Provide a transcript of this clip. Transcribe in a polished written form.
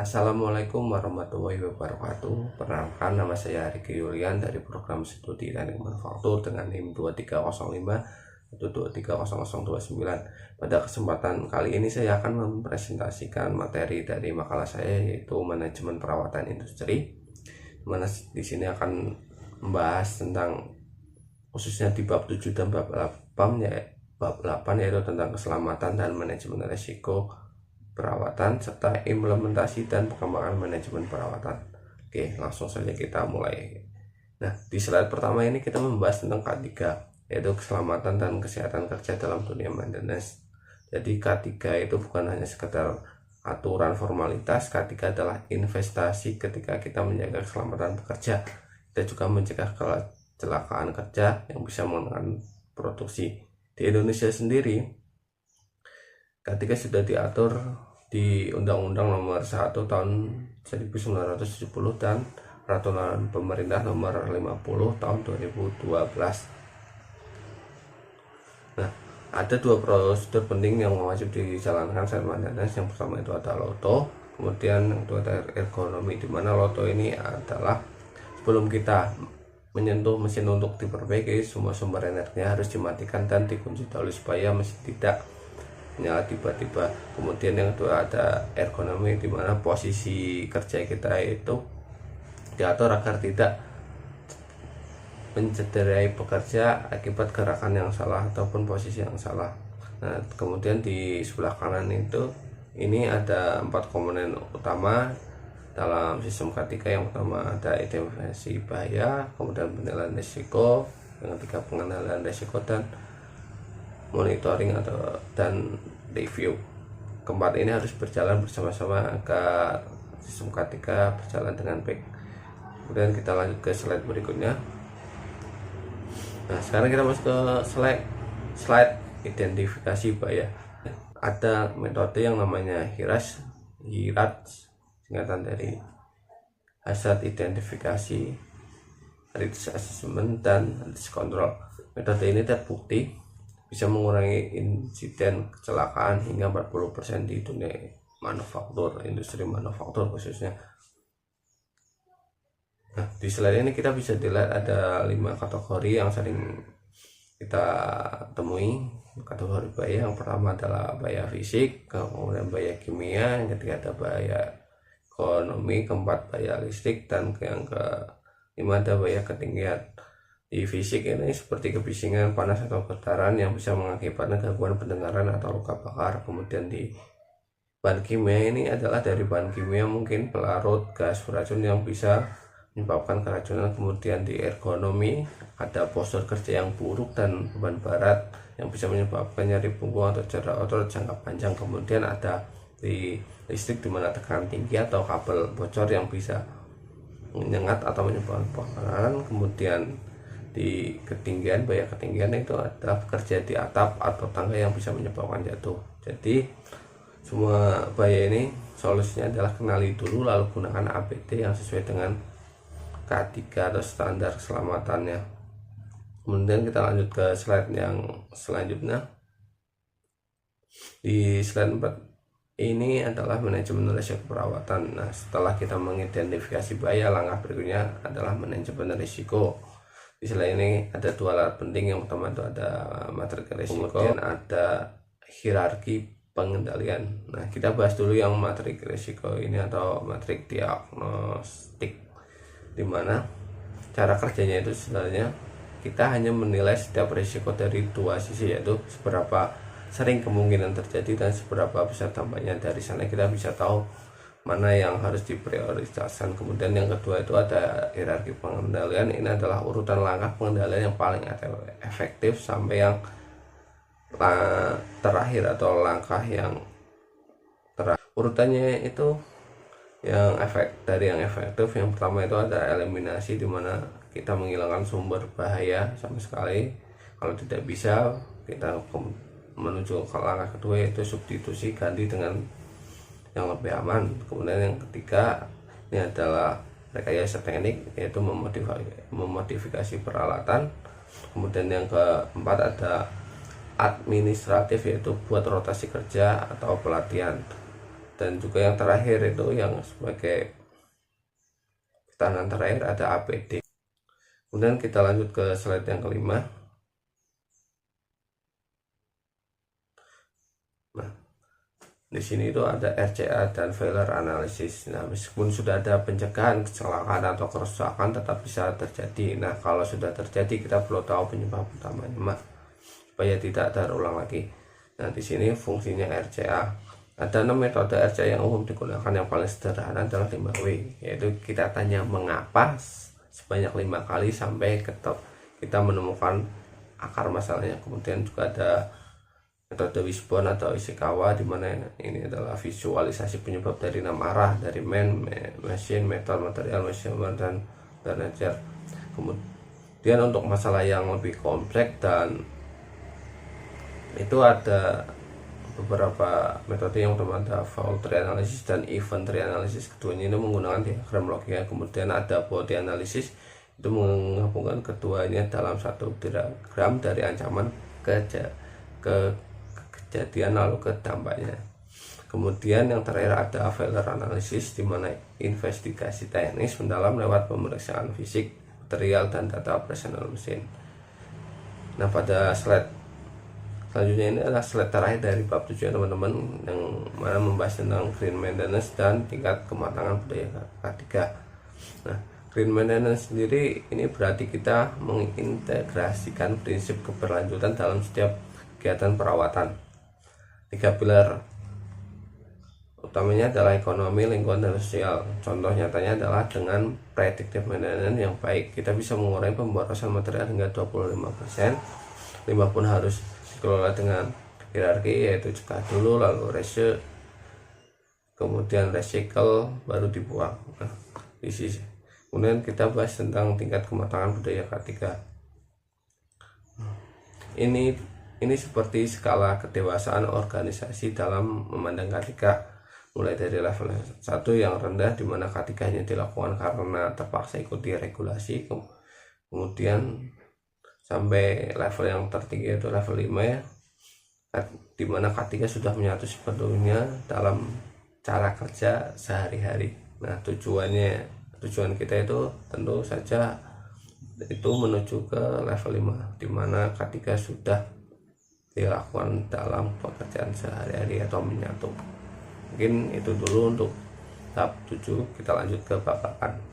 Assalamualaikum warahmatullahi wabarakatuh. Perkenalkan, nama saya Riki Yulian dari program studi teknik manufaktur dengan NIM 2305 atau 2300029. Pada kesempatan kali ini saya akan mempresentasikan materi dari makalah saya, yaitu manajemen perawatan industri. Mana di sini akan membahas tentang khususnya di bab 7 dan bab 8, yaitu tentang keselamatan dan manajemen risiko perawatan serta implementasi dan pengembangan manajemen perawatan. Oke, langsung saja kita mulai. Nah, di slide pertama ini kita membahas tentang K3, yaitu keselamatan dan kesehatan kerja dalam dunia maintenance. Jadi K3 itu bukan hanya sekedar aturan formalitas. K3 adalah investasi ketika kita menjaga keselamatan pekerja. Kita juga mencegah kecelakaan kerja yang bisa mengancam produksi. Di Indonesia sendiri, K3 sudah diatur di Undang-Undang Nomor 1 Tahun 1970 dan Peraturan Pemerintah Nomor 50 Tahun 2012. Nah, ada dua prosedur penting yang wajib dijalankan saat maintenance. Yang pertama itu ada LOTO, kemudian yang kedua ada ergonomi, di mana LOTO ini adalah sebelum kita menyentuh mesin untuk diperbaiki, semua sumber energinya harus dimatikan dan dikunci dahulu supaya mesin tidak menyala tiba-tiba. Kemudian yang kedua ada ergonomi, di mana posisi kerja kita itu diatur agar tidak mencederai pekerja akibat gerakan yang salah ataupun posisi yang salah. Nah, kemudian di sebelah kanan itu ini ada 4 komponen utama dalam sistem K3. Yang pertama ada identifikasi bahaya, kemudian penilaian risiko, yang ketiga pengendalian risiko, dan monitoring dan review. Keempat ini harus berjalan bersama-sama agar sistem K3 berjalan dengan baik. Kemudian kita lanjut ke slide berikutnya. Nah, sekarang kita masuk ke slide identifikasi bahaya. Ada metode yang namanya HIRAS, singkatan dari hazard identifikasi, risk assessment, dan risk control. Metode ini terbukti bisa mengurangi insiden kecelakaan hingga 40% di dunia manufaktur, industri manufaktur khususnya. Nah, di slide ini kita bisa dilihat ada 5 kategori yang sering kita temui. Kategori bahaya yang pertama adalah bahaya fisik, kemudian bahaya kimia, yang ketiga ada bahaya ekonomi, keempat bahaya listrik, dan yang kelima ada bahaya ketinggian. Di fisik ini seperti kebisingan, panas atau getaran yang bisa mengakibatkan gangguan pendengaran atau luka bakar. Kemudian di bahan kimia ini adalah dari bahan kimia mungkin pelarut, gas beracun yang bisa menyebabkan keracunan. Kemudian di ergonomi ada postur kerja yang buruk dan beban berat yang bisa menyebabkan nyeri punggung atau cedera otot jangka panjang. Kemudian ada di listrik, di mana tekanan tinggi atau kabel bocor yang bisa menyengat atau menyebabkan kebakaran. Kemudian di ketinggian, bahaya ketinggian itu adalah bekerja di atap atau tangga yang bisa menyebabkan jatuh. Jadi semua bahaya ini solusinya adalah kenali dulu, lalu gunakan APD yang sesuai dengan K3 atau standar keselamatannya. Kemudian kita lanjut ke slide yang selanjutnya. Di slide 4 ini adalah manajemen risiko perawatan. Nah, setelah kita mengidentifikasi bahaya, langkah berikutnya adalah manajemen risiko. Di slide ini ada 2 alat penting. Yang pertama itu ada matrik risiko, kemudian ada hierarki pengendalian. Nah, kita bahas dulu yang matrik risiko ini atau matrik diagnostik, dimana cara kerjanya itu sebenarnya kita hanya menilai setiap risiko dari 2 sisi, yaitu seberapa sering kemungkinan terjadi dan seberapa besar dampaknya. Dari sana kita bisa tahu mana yang harus diprioritaskan. Kemudian yang kedua itu ada hierarki pengendalian. Ini adalah urutan langkah pengendalian yang paling efektif sampai yang terakhir atau langkah yang terakhir. Urutannya itu dari yang efektif, yang pertama itu ada eliminasi, di mana kita menghilangkan sumber bahaya sama sekali. Kalau tidak bisa, kita menuju ke langkah kedua, yaitu substitusi, ganti dengan yang lebih aman. Kemudian yang ketiga ini adalah rekayasa teknik, yaitu memodifikasi peralatan. Kemudian yang keempat ada administratif, yaitu buat rotasi kerja atau pelatihan. Dan juga yang terakhir itu yang sebagai pertahanan terakhir ada APD. Kemudian kita lanjut ke slide yang kelima. Nah, di sini itu ada RCA dan failure analysis. Nah, meskipun sudah ada pencegahan kecelakaan atau kerusakan tetap bisa terjadi. Nah, kalau sudah terjadi kita perlu tahu penyebab utamanya, supaya tidak terulang lagi. Nah, di sini fungsinya RCA. Ada 6 metode RCA yang umum digunakan. Yang paling sederhana adalah 5W, yaitu kita tanya mengapa sebanyak 5 kali sampai kita menemukan akar masalahnya. Kemudian juga ada metode Wishbone atau Ishikawa, di mana ini adalah visualisasi penyebab dari 6 arah, dari man, machine, method, material, measurement, dan nature. Kemudian untuk masalah yang lebih kompleks dan itu ada beberapa metode yang pertama ada fault tree analysis dan event tree analysis. Keduanya ini menggunakan diagram logika. Kemudian ada body analysis, itu menggabungkan keduanya dalam satu diagram dari ancaman ke kejadian lalu ke dampaknya. Kemudian yang terakhir ada failure analysis, di mana investigasi teknis mendalam lewat pemeriksaan fisik, material, dan data operasional mesin. Nah, pada slide selanjutnya ini adalah slide terakhir dari bab 7 ya teman-teman, yang mana membahas tentang green maintenance dan tingkat kematangan budaya K3. Nah, green maintenance sendiri ini berarti kita mengintegrasikan prinsip keberlanjutan dalam setiap kegiatan perawatan. 3 pilar utamanya adalah ekonomi, lingkungan, dan sosial. Contoh nyatanya adalah dengan predictive maintenance yang baik, kita bisa mengurangi pemborosan material hingga 25%. Limbah pun harus dikelola dengan hierarki, yaitu cegah dulu, lalu kemudian recycle, baru dibuang. Nah, kemudian kita bahas tentang tingkat kematangan budaya K3. Ini seperti skala kedewasaan organisasi dalam memandang K3, mulai dari level 1 yang rendah, di mana K3 hanya dilakukan karena terpaksa ikuti regulasi, kemudian sampai level yang tertinggi itu level 5 ya, di mana K3 sudah menyatu sepenuhnya dalam cara kerja sehari-hari. Nah, tujuan kita itu tentu saja itu menuju ke level 5, di mana K3 sudah dilakukan dalam pekerjaan sehari-hari atau menyatu. Mungkin itu dulu untuk tahap 7, kita lanjut ke bab 8.